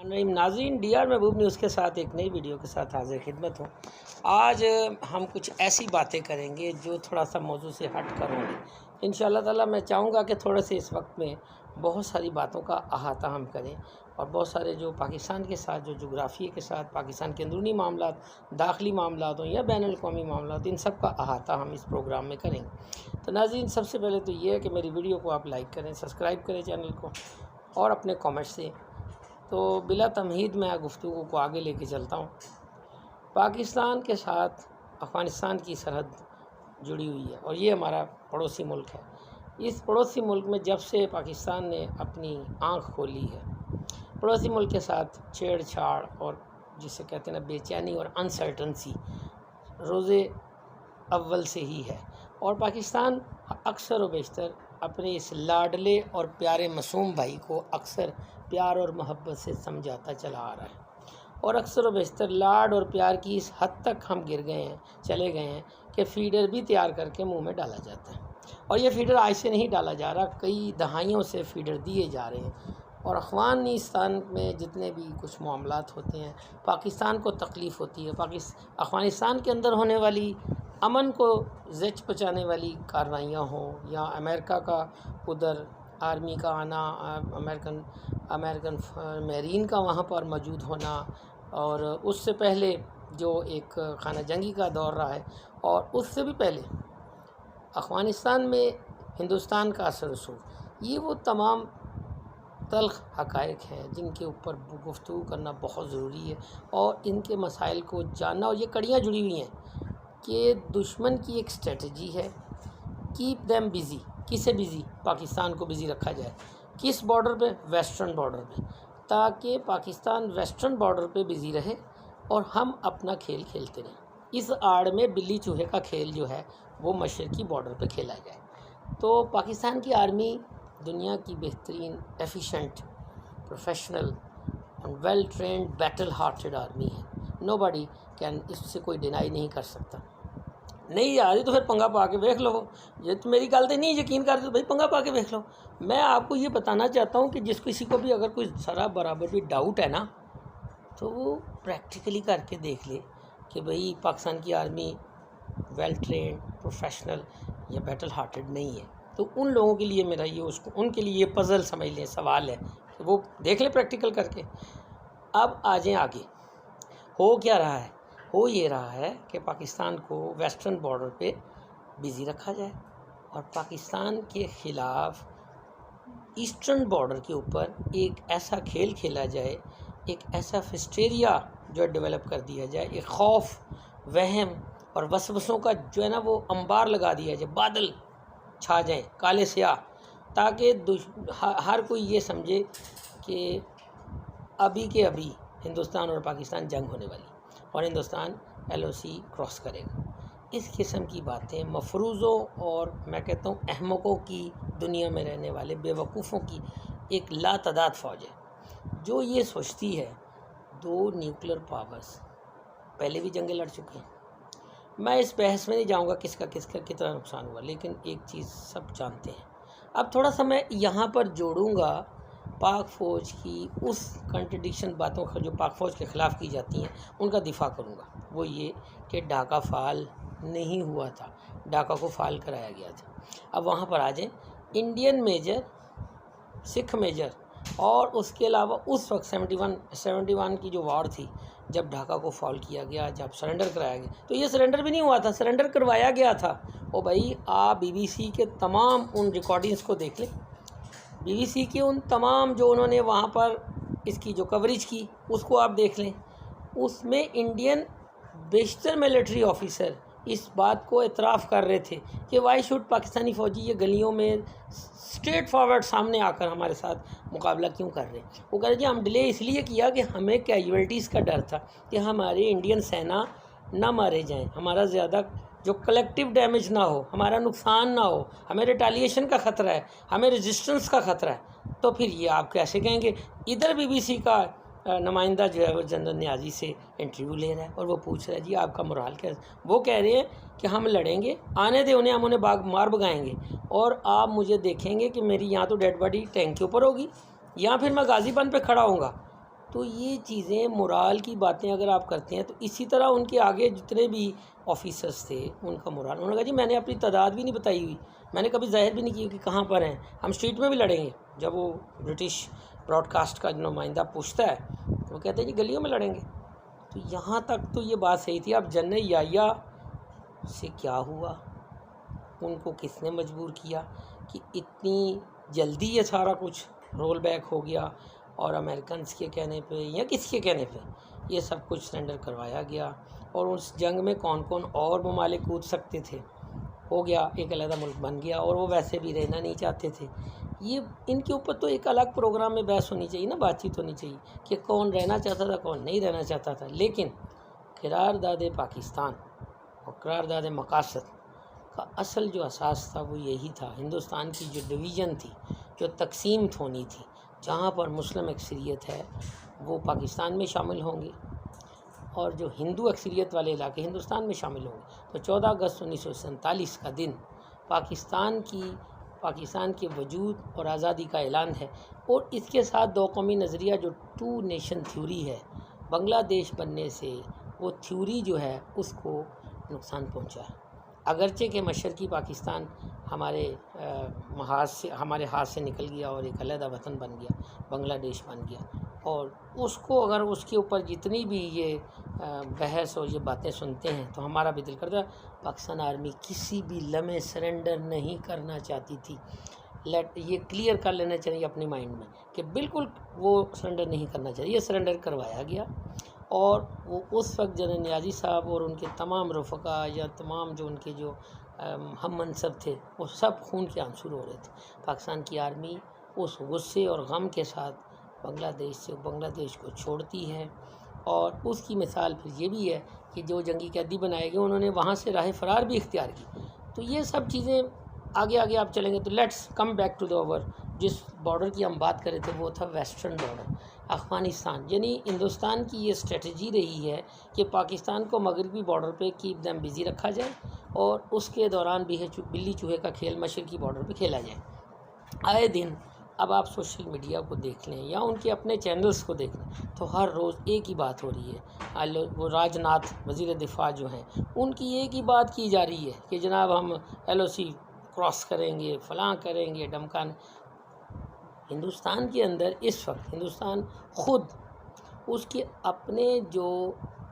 ناظرین، D R محبوب news کے ساتھ ایک نئی ویڈیو کے ساتھ حاضر خدمت ہوں۔ آج ہم کچھ ایسی باتیں کریں گے جو تھوڑا سا موضوع سے ہٹ کر ہوں گے۔ انشاءاللہ تعالیٰ میں چاہوں گا کہ تھوڑے سے اس وقت میں بہت ساری باتوں کا احاطہ ہم کریں اور بہت سارے جو پاکستان کے ساتھ جو جغرافیے کے ساتھ پاکستان کے اندرونی معاملات، داخلی معاملات ہوں یا بین الاقوامی معاملات، ان سب کا احاطہ ہم اس پروگرام میں کریں گے۔ تو ناظرین، سب سے پہلے تو یہ ہے کہ میری ویڈیو کو آپ لائک کریں، سبسکرائب کریں چینل کو اور اپنے کامنٹس دیں۔ تو بلا تمہید میں گفتگو کو آگے لے کے چلتا ہوں۔ پاکستان کے ساتھ افغانستان کی سرحد جڑی ہوئی ہے اور یہ ہمارا پڑوسی ملک ہے۔ اس پڑوسی ملک میں جب سے پاکستان نے اپنی آنکھ کھولی ہے، پڑوسی ملک کے ساتھ چھیڑ چھاڑ اور جسے کہتے ہیں نا بے چینی اور انسرٹنسی روز اول سے ہی ہے، اور پاکستان اکثر و بیشتر اپنے اس لاڈلے اور پیارے معصوم بھائی کو اکثر پیار اور محبت سے سمجھاتا چلا آ رہا ہے، اور اکثر و بیشتر لاڈ اور پیار کی اس حد تک ہم چلے گئے ہیں کہ فیڈر بھی تیار کر کے منہ میں ڈالا جاتا ہے۔ اور یہ فیڈر آج سے نہیں ڈالا جا رہا، کئی دہائیوں سے فیڈر دیے جا رہے ہیں، اور افغانستان میں جتنے بھی کچھ معاملات ہوتے ہیں، پاکستان کو تکلیف ہوتی ہے، افغانستان کے اندر ہونے والی امن کو زچ پہنچانے والی کارروائیاں ہوں، یا امریکہ کا ادھر آرمی کا آنا، امریکن میرین کا وہاں پر موجود ہونا، اور اس سے پہلے جو ایک خانہ جنگی کا دور رہا ہے، اور اس سے بھی پہلے افغانستان میں ہندوستان کا اثر رسوخ، یہ وہ تمام تلخ حقائق ہیں جن کے اوپر گفتگو کرنا بہت ضروری ہے، اور ان کے مسائل کو جاننا، اور یہ کڑیاں جڑی ہوئی ہیں کہ دشمن کی ایک اسٹریٹجی ہے، کیپ دیم بزی۔ کسے بزی؟ پاکستان کو بزی رکھا جائے۔ کس بارڈر پہ؟ ویسٹرن بارڈر پہ، تاکہ پاکستان ویسٹرن بارڈر پہ بزی رہے اور ہم اپنا کھیل کھیلتے رہیں۔ اس آڑ میں بلی چوہے کا کھیل جو ہے وہ مشرقی بارڈر پہ کھیلا جائے۔ تو پاکستان کی آرمی دنیا کی بہترین، ایفیشینٹ، پروفیشنل اور well trained battle hearted army ہے۔ نو باڈی کین، اس سے کوئی ڈینائی نہیں کر سکتا۔ نہیں آ رہی تو پھر پنگا پا کے دیکھ لو، یہ تو میری گل تے نہیں یقین کرتے تو بھائی پنگا پا کے دیکھ لو۔ میں آپ کو یہ بتانا چاہتا ہوں کہ جس کسی کو بھی اگر کوئی ذرا برابر بھی ڈاؤٹ ہے نا، تو وہ پریکٹیکلی کر کے دیکھ لے کہ بھئی پاکستان کی آرمی ویل ٹرینڈ، پروفیشنل یا بیٹل ہارٹڈ نہیں ہے۔ تو ان لوگوں کے لیے میرا یہ ان کے لیے یہ پزل سمجھ لیں، سوال ہے کہ وہ دیکھ لیں پریکٹیکل کر کے۔ اب آ جائیں آگے، ہو کیا رہا ہے؟ ہو یہ رہا ہے کہ پاکستان کو ویسٹرن بارڈر پہ بزی رکھا جائے اور پاکستان کے خلاف ایسٹرن بارڈر کے اوپر ایک ایسا کھیل کھیلا جائے، ایک ایسا فسٹیریا جو ڈیولپ کر دیا جائے، ایک خوف، وہم اور وسوسوں کا جو ہے نا وہ انبار لگا دیا جائے، بادل چھا جائیں کالے سیاہ، تاکہ ہر کوئی یہ سمجھے کہ ابھی کے ابھی ہندوستان اور پاکستان جنگ ہونے والی اور ہندوستان LOC کراس کرے گا۔ اس قسم کی باتیں مفروضوں اور میں کہتا ہوں احمقوں کی دنیا میں رہنے والے بے وقوفوں کی ایک لاتعداد فوج ہے جو یہ سوچتی ہے۔ دو نیوکلیر پاورز پہلے بھی جنگیں لڑ چکے ہیں۔ میں اس بحث میں نہیں جاؤں گا کس کا کتنا نقصان ہوا، لیکن ایک چیز سب جانتے ہیں۔ اب تھوڑا سا میں یہاں پر جوڑوں گا پاک فوج کی اس کنٹرڈکشن باتوں کا جو پاک فوج کے خلاف کی جاتی ہیں، ان کا دفاع کروں گا۔ وہ یہ کہ ڈھاکہ فعال نہیں ہوا تھا، ڈھاکہ کو فعال کرایا گیا تھا۔ اب وہاں پر آ جائیں، انڈین میجر، سکھ میجر، اور اس کے علاوہ اس وقت 71 کی جو وار تھی، جب ڈھاکہ کو فال کیا گیا، جب سرنڈر کرایا گیا، تو یہ سرنڈر بھی نہیں ہوا تھا، سرنڈر کروایا گیا تھا۔ اور بھائی آپ BBC کے تمام ان ریکارڈنگز کو دیکھ لیں، BBC کے ان تمام جو انہوں نے وہاں پر اس کی جو کوریج کی، اس کو آپ دیکھ لیں۔ اس میں انڈین بیشتر ملٹری آفیسر اس بات کو اعتراف کر رہے تھے کہ وائی شوڈ پاکستانی فوجی یہ گلیوں میں اسٹریٹ فارورڈ سامنے آ کر ہمارے ساتھ مقابلہ کیوں کر رہے ہیں۔ وہ کہہ رہے جی ہم ڈیلے اس لیے کیا کہ ہمیں کیجویلٹیز کا ڈر تھا کہ ہمارے انڈین سینا نہ مارے جائیں، ہمارا زیادہ جو کلیکٹیو ڈیمیج نہ ہو، ہمارا نقصان نہ ہو، ہمیں ریٹیلیشن کا خطرہ ہے، ہمیں ریزسٹنس کا خطرہ ہے۔ تو پھر یہ آپ کیسے کہیں گے؟ ادھر BBC کا نمائندہ جو ہے وہ جنرل نیازی سے انٹرویو لے رہا ہے اور وہ پوچھ رہا ہے جی آپ کا مرحال کیا ہے؟ وہ کہہ رہے ہیں کہ ہم لڑیں گے، آنے دیں انہیں، ہم انہیں مار بگائیں گے، اور آپ مجھے دیکھیں گے کہ میری یہاں تو ڈیڈ باڈی ٹینک کے اوپر ہوگی، یا پھر میں غازی بند پہ کھڑا ہوں گا۔ تو یہ چیزیں مورال کی باتیں اگر آپ کرتے ہیں تو اسی طرح ان کے آگے جتنے بھی آفیسرس تھے ان کا مورال، انہوں نے کہا جی میں نے اپنی تعداد بھی نہیں بتائی ہوئی، میں نے کبھی ظاہر بھی نہیں کی کہ کہاں پر ہیں، ہم اسٹریٹ میں بھی لڑیں گے۔ جب وہ برٹش براڈ کاسٹ کا نمائندہ پوچھتا ہے تو وہ کہتے ہیں جی گلیوں میں لڑیں گے۔ تو یہاں تک تو یہ بات صحیح تھی۔ اب جنرل یحییٰ سے کیا ہوا، ان کو کس نے مجبور کیا کہ اتنی جلدی یہ سارا کچھ رول بیک ہو گیا، اور امریکنز کے کہنے پہ یا کس کے کہنے پہ یہ سب کچھ سرنڈر کروایا گیا، اور اس جنگ میں کون کون اور ممالک کود سکتے تھے، ہو گیا ایک علیحدہ ملک بن گیا، اور وہ ویسے بھی رہنا نہیں چاہتے تھے۔ یہ ان کے اوپر تو ایک الگ پروگرام میں بحث ہونی چاہیے نا، بات چیت ہونی چاہیے کہ کون رہنا چاہتا تھا کون نہیں رہنا چاہتا تھا۔ لیکن قرارداد پاکستان اور قرارداد مقاصد کا اصل جو اساس تھا وہ یہی تھا، ہندوستان کی جو ڈویژن تھی، جو تقسیم ہونی تھی، جہاں پر مسلم اکثریت ہے وہ پاکستان میں شامل ہوں گے، اور جو ہندو اکثریت والے علاقے ہندوستان میں شامل ہوں گے۔ تو 14 اگست 1947 کا دن پاکستان کے وجود اور آزادی کا اعلان ہے، اور اس کے ساتھ دو قومی نظریہ جو 2 نیشن تھیوری ہے، بنگلہ دیش بننے سے وہ تھیوری جو ہے اس کو نقصان پہنچا ہے۔ اگرچہ کہ مشرقی پاکستان ہمارے ہاتھ سے نکل گیا اور ایک علیحدہ وطن بن گیا، بنگلہ دیش بن گیا، اور اس کو اگر اس کے اوپر جتنی بھی یہ بحث اور یہ باتیں سنتے ہیں تو ہمارا بھی دل کرتا ہے۔ پاکستان آرمی کسی بھی لمحے سرنڈر نہیں کرنا چاہتی تھی، یہ کلیئر کر لینا چاہیے اپنی مائنڈ میں کہ بالکل وہ سرنڈر نہیں کرنا چاہیے۔ یہ سرنڈر کروایا گیا، اور وہ اس وقت جنرل نیازی صاحب اور ان کے تمام رفقا یا تمام جو ان کے جو ہم منصب تھے وہ سب خون کے آنسو رو رہے تھے۔ پاکستان کی آرمی اس غصے اور غم کے ساتھ بنگلہ دیش کو چھوڑتی ہے، اور اس کی مثال پھر یہ بھی ہے کہ جو جنگی قیدی بنائے گئے انہوں نے وہاں سے راہ فرار بھی اختیار کی۔ تو یہ سب چیزیں آگے آپ چلیں گے تو let's come back to the over, جس بارڈر کی ہم بات کر رہے تھے وہ تھا ویسٹرن بارڈر، افغانستان۔ یعنی ہندوستان کی یہ اسٹریٹجی رہی ہے کہ پاکستان کو مغربی بارڈر پہ کیپ دیم بزی رکھا جائے، اور اس کے دوران بھی بلی چوہے کا کھیل مشرقی بارڈر پہ کھیلا جائے۔ آئے دن اب آپ سوشل میڈیا کو دیکھ لیں یا ان کے اپنے چینلز کو دیکھ لیں تو ہر روز ایک ہی بات ہو رہی ہے۔ وہ راج ناتھ وزیر دفاع جو ہیں ان کی ایک ہی بات کی جا رہی ہے کہ جناب ہم LOC کراس کریں گے، فلاں کریں گے، ڈمکان۔ ہندوستان کے اندر اس وقت ہندوستان خود اس کے اپنے جو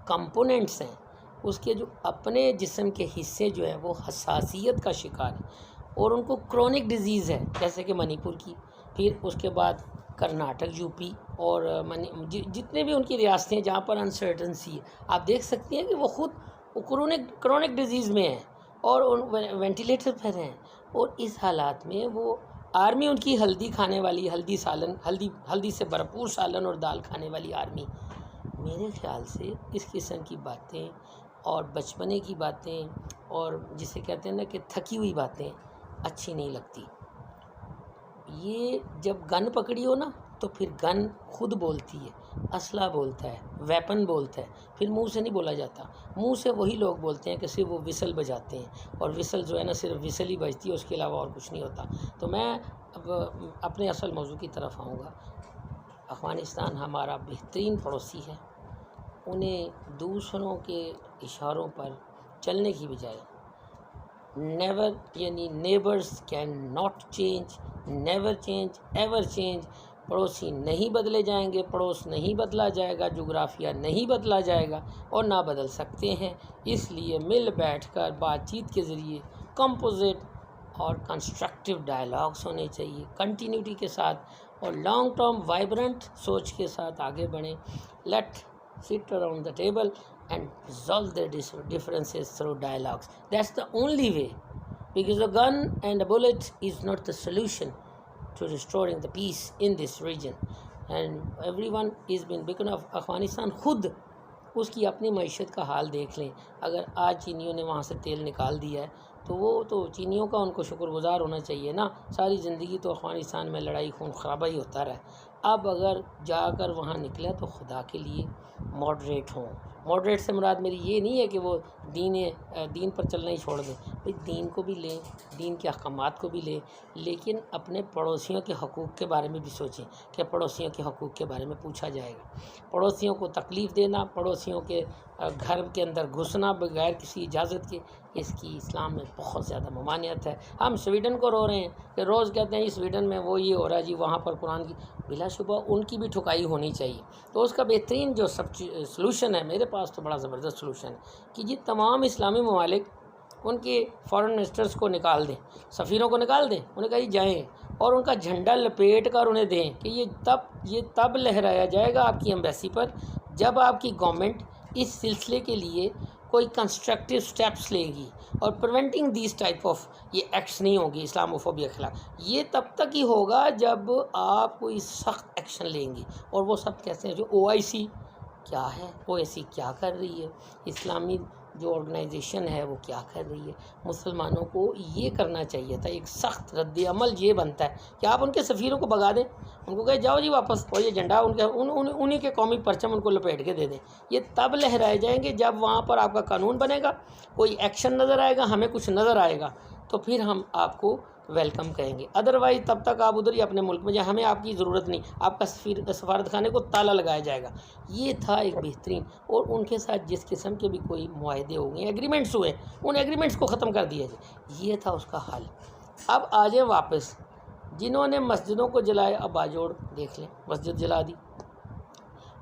کمپوننٹس ہیں، اس کے جو اپنے جسم کے حصے جو ہیں وہ حساسیت کا شکار ہیں، اور ان کو کرونک ڈیزیز ہے، جیسے کہ منی پور کی، پھر اس کے بعد کرناٹک، UP اور جتنے بھی ان کی ریاستیں ہیں جہاں پر انسرٹنسی ہے، آپ دیکھ سکتے ہیں کہ وہ خود کرونک ڈیزیز میں ہیں اور وینٹیلیٹر پر ہیں، اور اس حالات میں وہ آرمی ان کی ہلدی کھانے والی، ہلدی سے بھرپور سالن اور دال کھانے والی آرمی، میرے خیال سے اس قسم کی باتیں اور بچپنے کی باتیں اور جسے کہتے ہیں نا کہ تھکی ہوئی باتیں اچھی نہیں لگتی۔ یہ جب گن پکڑی ہو نا تو پھر گن خود بولتی ہے، اسلحہ بولتا ہے، ویپن بولتا ہے، پھر منہ سے نہیں بولا جاتا۔ منہ سے وہی لوگ بولتے ہیں کہ صرف وہ وسل بجاتے ہیں، اور وسل جو ہے نا صرف وسل ہی بجتی ہے، اس کے علاوہ اور کچھ نہیں ہوتا۔ تو میں اب اپنے اصل موضوع کی طرف آؤں گا۔ افغانستان ہمارا بہترین پڑوسی ہے، انہیں دوسروں کے اشاروں پر چلنے کی بجائے نیور یعنی neighbours can not change, never change, ever change, پڑوسی نہیں بدلے جائیں گے، پڑوس نہیں بدلا جائے گا، جغرافیہ نہیں بدلا جائے گا، اور نہ بدل سکتے ہیں۔ اس لیے مل بیٹھ کر بات چیت کے ذریعے کمپوزٹ اور کنسٹرکٹیو ڈائلاگس ہونے چاہیے، کنٹینیوٹی کے ساتھ اور لانگ ٹرم وائبرنٹ سوچ کے ساتھ آگے بڑھیں۔ Let sit around the table and resolve their differences through dialogues. That's the only way, because a gun and a bullet is not the solution to restoring the peace in this region. And everyone is been because of Afghanistan خود اس کی اپنی معیشت کا حال دیکھ لیں۔ اگر آج چینیوں نے وہاں سے تیل نکال دیا ہے تو وہ تو چینیوں کا ان کو شکر گزار ہونا چاہیے نا، ساری زندگی تو افغانستان میں لڑائی خون خرابہ ہی ہوتا رہا ہے، اب اگر جا کر وہاں نکلا تو خدا کے لیے ماڈریٹ ہوں. ماڈریٹ سے مراد میری یہ نہیں ہے کہ وہ دین پر چلنا ہی چھوڑ دیں. بھئی دین کو بھی لیں، دین کے احکامات کو بھی لیں، لیکن اپنے پڑوسیوں کے حقوق کے بارے میں بھی سوچیں کہ پڑوسیوں کے حقوق کے بارے میں پوچھا جائے گا. پڑوسیوں کو تکلیف دینا، پڑوسیوں کے گھر کے اندر گھسنا بغیر کسی اجازت کے، اس کی اسلام میں بہت زیادہ ممانعت ہے. ہم سویڈن کو رو رہے ہیں کہ روز کہتے ہیں سویڈن میں وہ یہ ہو رہا ہے جی، وہاں پر قرآن کی بلا شبہ ان کی بھی ٹھکائی ہونی چاہیے. تو اس کا بہترین جو سلوشن ہے، میرے پاس تو بڑا زبردست سلوشن ہے کہ جی تمام اسلامی ممالک ان کے فارن منسٹرز کو نکال دیں، سفیروں کو نکال دیں، انہیں کہیں جائیں اور ان کا جھنڈا لپیٹ کر انہیں دیں کہ یہ تب لہرایا جائے گا آپ کی ایمبیسی پر جب آپ کی گورنمنٹ اس سلسلے کے لیے کوئی کنسٹرکٹیو سٹیپس لے گی اور پریونٹنگ دیز ٹائپ آف یہ ایکٹس نہیں ہوں گی اسلاموفوبیا کے خلاف. یہ تب تک ہی ہوگا جب آپ کوئی سخت ایکشن لیں گی. اور وہ سب کیسے ہیں؟ جو OIC کیا ہے، OIC کیا کر رہی ہے، اسلامی جو آرگنائزیشن ہے وہ کیا کر رہی ہے. مسلمانوں کو یہ کرنا چاہیے تھا. ایک سخت رد عمل یہ بنتا ہے کہ آپ ان کے سفیروں کو بگا دیں، ان کو کہیں جاؤ جی واپس، اور یہ جھنڈا انہی کے قومی پرچم ان کو لپیٹ کے دے دیں. یہ تب لہرائے جائیں گے جب وہاں پر آپ کا قانون بنے گا، کوئی ایکشن نظر آئے گا، ہمیں کچھ نظر آئے گا، تو پھر ہم آپ کو ویلکم کہیں گے. ادروائز تب تک آپ ادھر ہی اپنے ملک میں جائیں، ہمیں آپ کی ضرورت نہیں. آپ کا سفارت خانے کو تالا لگایا جائے گا. یہ تھا ایک بہترین. اور ان کے ساتھ جس قسم کے بھی کوئی معاہدے ہو گئے، ایگریمنٹس ہوئے، ان ایگریمنٹس کو ختم کر دیا جائے. یہ تھا اس کا حل. اب آ جائیں واپس. جنہوں نے مسجدوں کو جلائے، اب باجوڑ دیکھ لیں، مسجد جلا دی.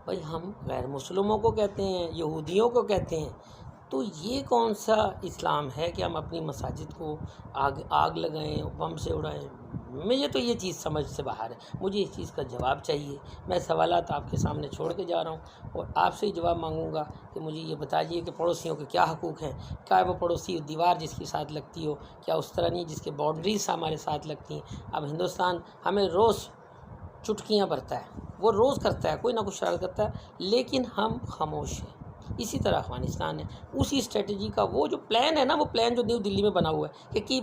بھائی ہم غیر مسلموں کو کہتے ہیں، یہودیوں کو کہتے ہیں، تو یہ کون سا اسلام ہے کہ ہم اپنی مساجد کو آگ لگائیں، بم سے اڑائیں؟ مجھے تو یہ چیز سمجھ سے باہر ہے. مجھے اس چیز کا جواب چاہیے. میں سوالات آپ کے سامنے چھوڑ کے جا رہا ہوں اور آپ سے ہی جواب مانگوں گا کہ مجھے یہ بتائیے کہ پڑوسیوں کے کیا حقوق ہیں. کیا وہ پڑوسی دیوار جس کے ساتھ لگتی ہو، کیا اس طرح نہیں جس کے باؤنڈریز ہمارے ساتھ لگتی ہیں؟ اب ہندوستان ہمیں روز چٹکیاں برتا ہے، وہ روز کرتا ہے، کوئی نہ کچھ شرارت کرتا ہے، لیکن ہم خاموش ہیں. اسی طرح افغانستان ہے. اسی اسٹریٹجی کا وہ جو پلان ہے نا، وہ پلان جو نیو دلی میں بنا ہوا ہے کہ